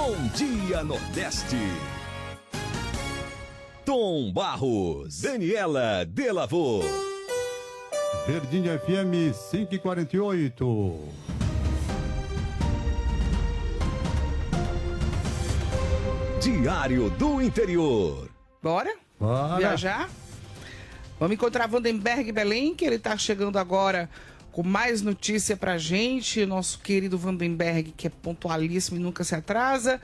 Bom Dia Nordeste. Tom Barros, Daniela Delavô. Verdinha FM 5h48. Diário do Interior. Bora? Viajar? Vamos encontrar Vandenberg Belém, que ele está chegando agora com mais notícia pra gente. Nosso querido Vandenberg, que é pontualíssimo e nunca se atrasa.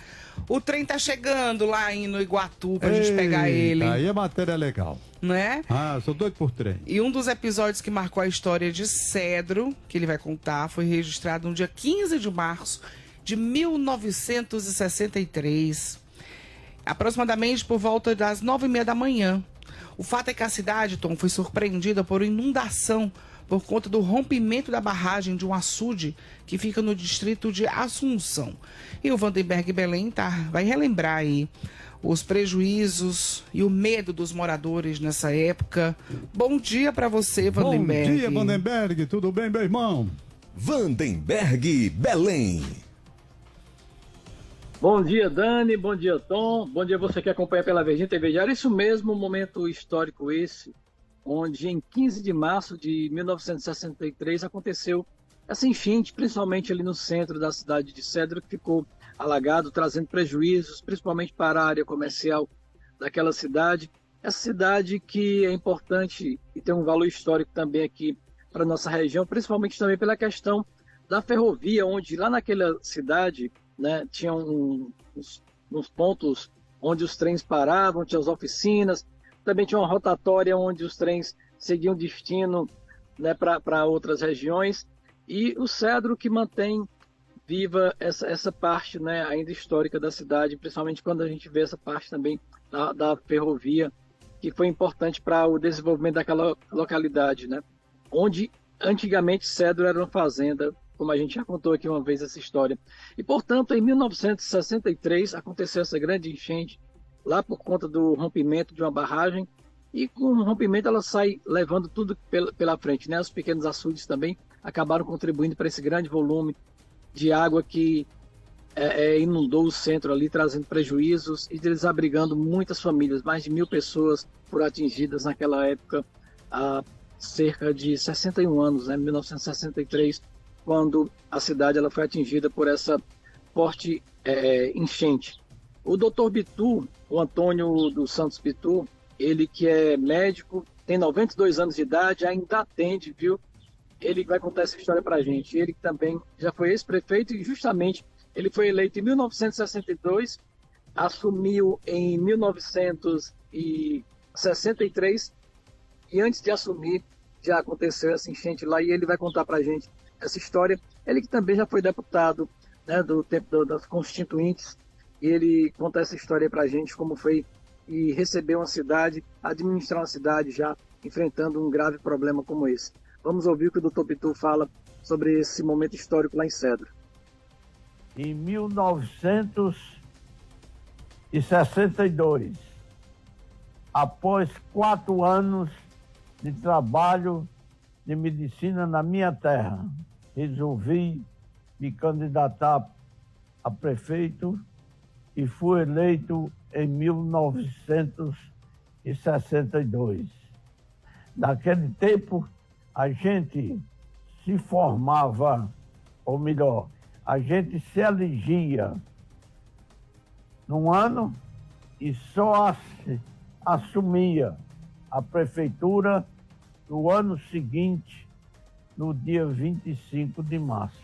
O trem tá chegando lá no Iguatu pra gente pegar ele. Aí é matéria legal. Né? Ah, sou doido por trem. E um dos episódios que marcou a história de Cedro, que ele vai contar, foi registrado no dia 15 de março de 1963. Aproximadamente por volta das 9h30 da manhã. O fato é que a cidade, Tom, foi surpreendida por inundação por conta do rompimento da barragem de um açude que fica no distrito de Assunção. E o Vandenberg Belém vai relembrar aí os prejuízos e o medo dos moradores nessa época. Bom dia para você, Vandenberg. Bom dia, Vandenberg. Tudo bem, meu irmão? Vandenberg Belém. Bom dia, Dani. Bom dia, Tom. Bom dia você que acompanha pela Verdinha TV Diário. Isso mesmo, um momento histórico esse, onde em 15 de março de 1963 aconteceu essa enchente, principalmente ali no centro da cidade de Cedro, que ficou alagado, trazendo prejuízos, principalmente para a área comercial daquela cidade. Essa cidade que é importante e tem um valor histórico também aqui para a nossa região, principalmente também pela questão da ferrovia, onde lá naquela cidade, né, tinham uns pontos onde os trens paravam, tinha as oficinas, também tinha uma rotatória onde os trens seguiam destino, né, para outras regiões, e o Cedro que mantém viva essa parte, né, ainda histórica da cidade, principalmente quando a gente vê essa parte também da ferrovia, que foi importante para o desenvolvimento daquela localidade, né, onde antigamente Cedro era uma fazenda, como a gente já contou aqui uma vez essa história. E, portanto, em 1963 aconteceu essa grande enchente, lá por conta do rompimento de uma barragem, e com o rompimento ela sai levando tudo pela frente, né? Os pequenos açudes também acabaram contribuindo para esse grande volume de água que inundou o centro ali, trazendo prejuízos e desabrigando muitas famílias, mais de 1.000 pessoas foram atingidas naquela época, há cerca de 61 anos, né? 1963, quando a cidade ela foi atingida por essa forte enchente. O doutor Bitu, o Antônio dos Santos Bitu, ele que é médico, tem 92 anos de idade, ainda atende, viu? Ele vai contar essa história pra gente. Ele também já foi ex-prefeito e justamente ele foi eleito em 1962, assumiu em 1963 e antes de assumir já aconteceu essa enchente lá e ele vai contar pra gente essa história. Ele que também já foi deputado, né, do tempo das Constituintes, e ele conta essa história pra gente, como foi e receber uma cidade, administrar uma cidade já enfrentando um grave problema como esse. Vamos ouvir o que o Dr. Pitu fala sobre esse momento histórico lá em Cedro. Em 1962, após 4 anos de trabalho de medicina na minha terra, resolvi me candidatar a prefeito e fui eleito em 1962. Naquele tempo, a gente se formava, ou melhor, a gente se elegia num ano e só assumia a prefeitura no ano seguinte, no dia 25 de março.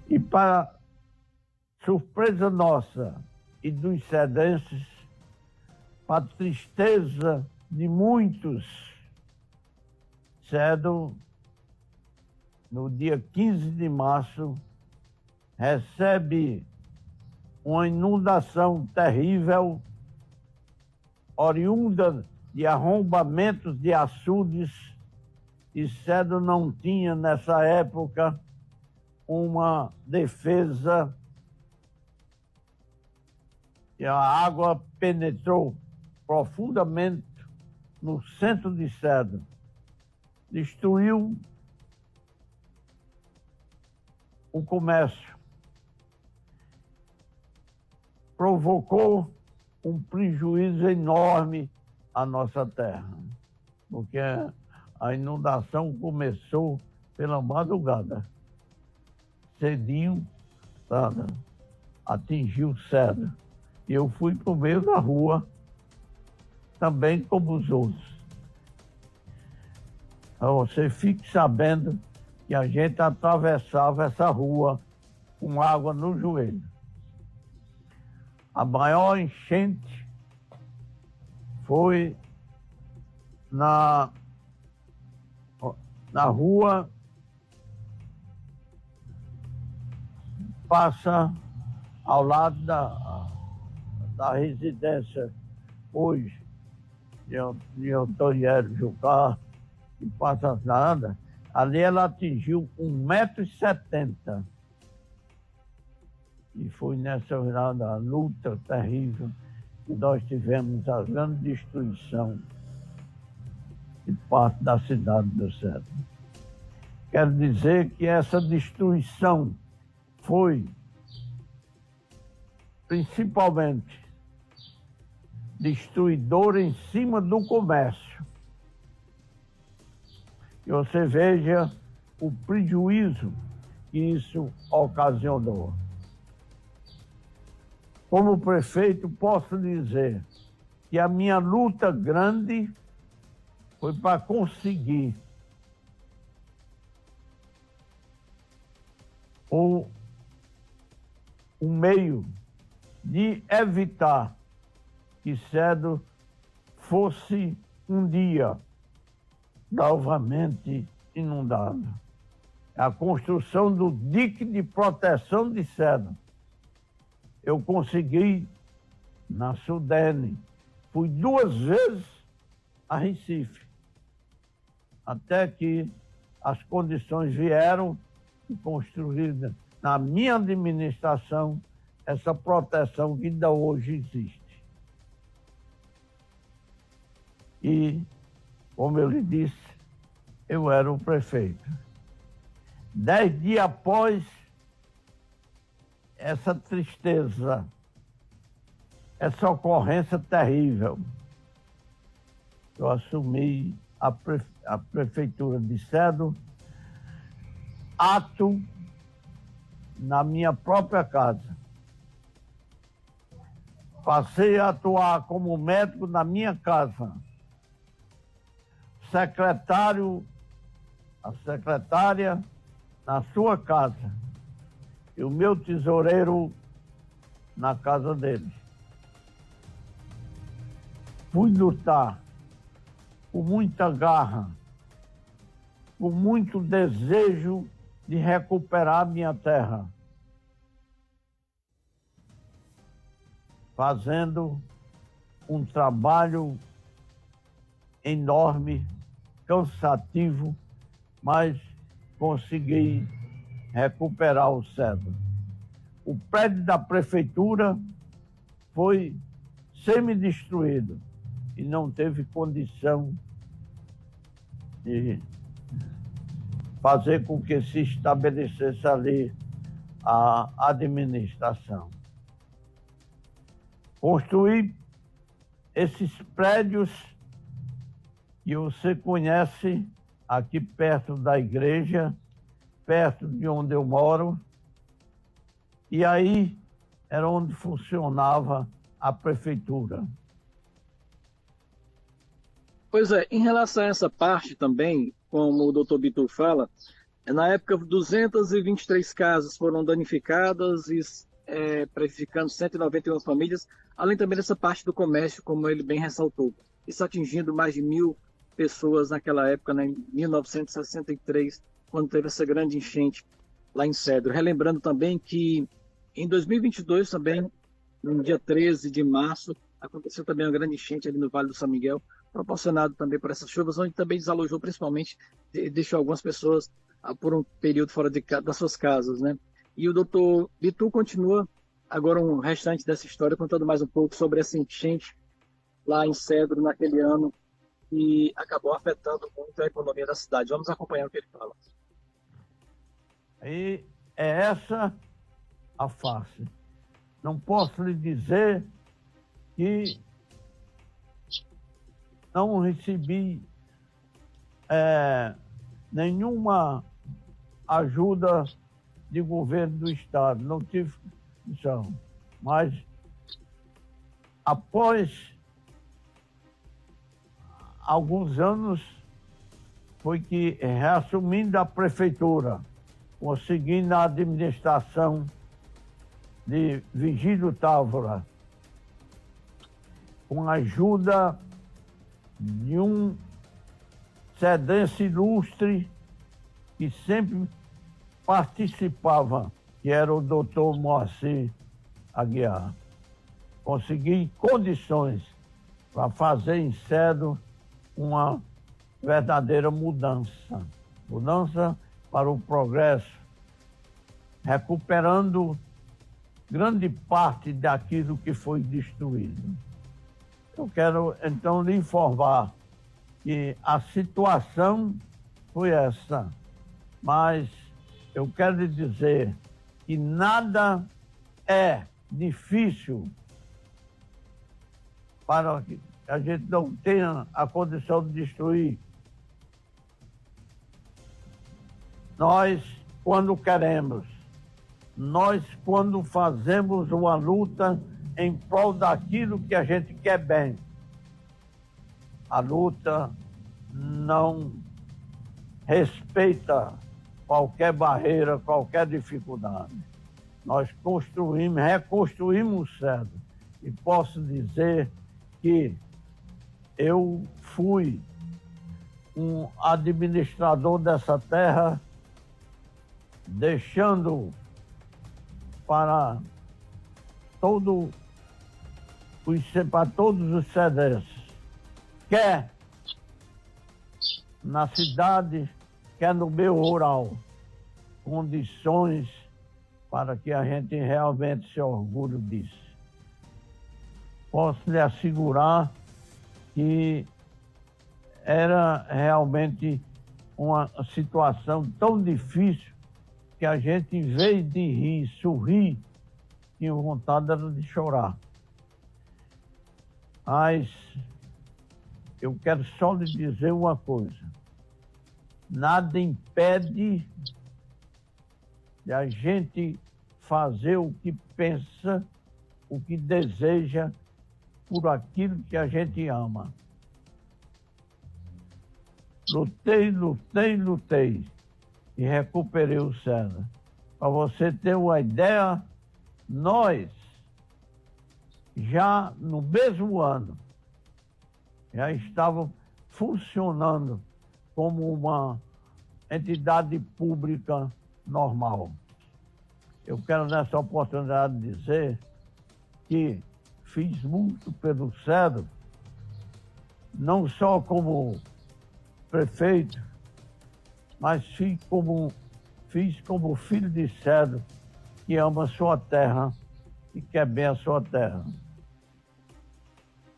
E para surpresa nossa e dos cedenses, para tristeza de muitos, Cedro, no dia 15 de março, recebe uma inundação terrível, oriunda de arrombamentos de açudes, e Cedro não tinha, nessa época, uma defesa, e a água penetrou profundamente no centro de Cedro, destruiu o comércio, provocou um prejuízo enorme à nossa terra, porque a inundação começou pela madrugada, cedinho, sabe? Atingiu Cedro. E eu fui para o meio da rua, também como os outros. Você fique sabendo que a gente atravessava essa rua com água no joelho. A maior enchente foi na rua, passa ao lado da residência hoje de Antoniero Jucá, e passa nada. Ali ela atingiu 1,70 m. E foi nessa luta terrível que nós tivemos a grande destruição de parte da cidade do Cedro. Quero dizer que essa destruição foi principalmente destruidora em cima do comércio. E você veja o prejuízo que isso ocasionou. Como prefeito, posso dizer que a minha luta grande foi para conseguir um meio de evitar que Cedro fosse um dia novamente inundado. A construção do dique de proteção de Cedro. Eu consegui na Sudene. Fui 2 vezes a Recife, até que as condições vieram e construída na minha administração essa proteção que ainda hoje existe. E, como eu lhe disse, eu era o prefeito. 10 dias após essa tristeza, essa ocorrência terrível, eu assumi a prefeitura de Cedro, ato na minha própria casa. Passei a atuar como médico na minha casa. A secretária na sua casa. E o meu tesoureiro na casa dele. Fui lutar com muita garra, com muito desejo de recuperar minha terra. Fazendo um trabalho enorme, cansativo, mas consegui recuperar o Cedro. O prédio da prefeitura foi semi-destruído e não teve condição de fazer com que se estabelecesse ali a administração. Construí esses prédios que você conhece aqui perto da igreja, perto de onde eu moro, e aí era onde funcionava a prefeitura. Pois é, em relação a essa parte também, como o doutor Bitu fala, na época 223 casas foram danificadas e prejudicando 191 famílias, além também dessa parte do comércio, como ele bem ressaltou. Isso atingindo mais de 1.000 pessoas naquela época, né, em 1963, quando teve essa grande enchente lá em Cedro. Relembrando também que em 2022 também, no dia 13 de março, aconteceu também uma grande enchente ali no Vale do São Miguel, proporcionado também por essas chuvas, onde também desalojou principalmente, deixou algumas pessoas por um período fora das suas casas, né? E o doutor Bitu continua agora um restante dessa história, contando mais um pouco sobre essa enchente lá em Cedro naquele ano, e acabou afetando muito a economia da cidade. Vamos acompanhar o que ele fala. E é essa a face. não posso lhe dizer que não recebi nenhuma ajuda de governo do Estado, não tive condição. Mas, após alguns anos, foi que, reassumindo a prefeitura, conseguindo a administração de Vigílio Távora, com a ajuda de um cearense ilustre que sempre participava, que era o doutor Moacir Aguiar. Consegui condições para fazer em Cedo uma verdadeira mudança. Mudança para o progresso, recuperando grande parte daquilo que foi destruído. Eu quero, então, lhe informar que a situação foi essa, mas eu quero lhe dizer que nada é difícil para que a gente não tenha a condição de destruir. Nós, quando queremos, nós, quando fazemos uma luta em prol daquilo que a gente quer bem, a luta não respeita qualquer barreira, qualquer dificuldade. Nós construímos, reconstruímos Cedo. E posso dizer que eu fui um administrador dessa terra, deixando para todos os cedenses, quer na cidade, quer no meio rural, condições para que a gente realmente se orgulhe disso. Posso lhe assegurar que era realmente uma situação tão difícil que a gente, em vez de rir, sorrir, tinha vontade era de chorar. Mas eu quero só lhe dizer uma coisa. Nada impede de a gente fazer o que pensa, o que deseja, por aquilo que a gente ama. Lutei, lutei, lutei e recuperei o Cedo. Para você ter uma ideia, nós, já no mesmo ano, já estava funcionando como uma entidade pública normal. Eu quero nessa oportunidade dizer que fiz muito pelo Cedo, não só como prefeito, mas fiz como filho de Cedo, que ama a sua terra e quer bem a sua terra.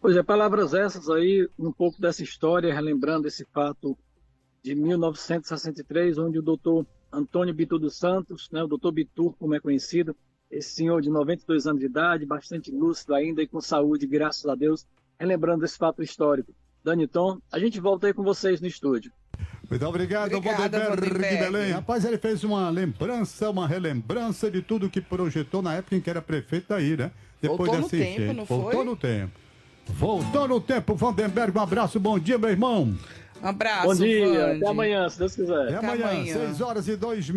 Pois é, palavras essas aí, um pouco dessa história, relembrando esse fato de 1963, onde o doutor Antônio Bitur dos Santos, né, o doutor Bitur, como é conhecido, esse senhor de 92 anos de idade, bastante lúcido ainda e com saúde, graças a Deus, relembrando esse fato histórico. Daniton, a gente volta aí com vocês no estúdio. Muito obrigado, Vandenberg de Belém. Rapaz, ele fez uma lembrança, uma relembrança de tudo que projetou na época em que era prefeito daí, né? Depois Voltou dessa no tempo, enchente. não foi? Voltou no tempo. Voltou no tempo, Vandenberg. Um abraço, bom dia, meu irmão. Um abraço, Bom dia, Vande. até amanhã, se Deus quiser. Até amanhã, amanhã. 6h02.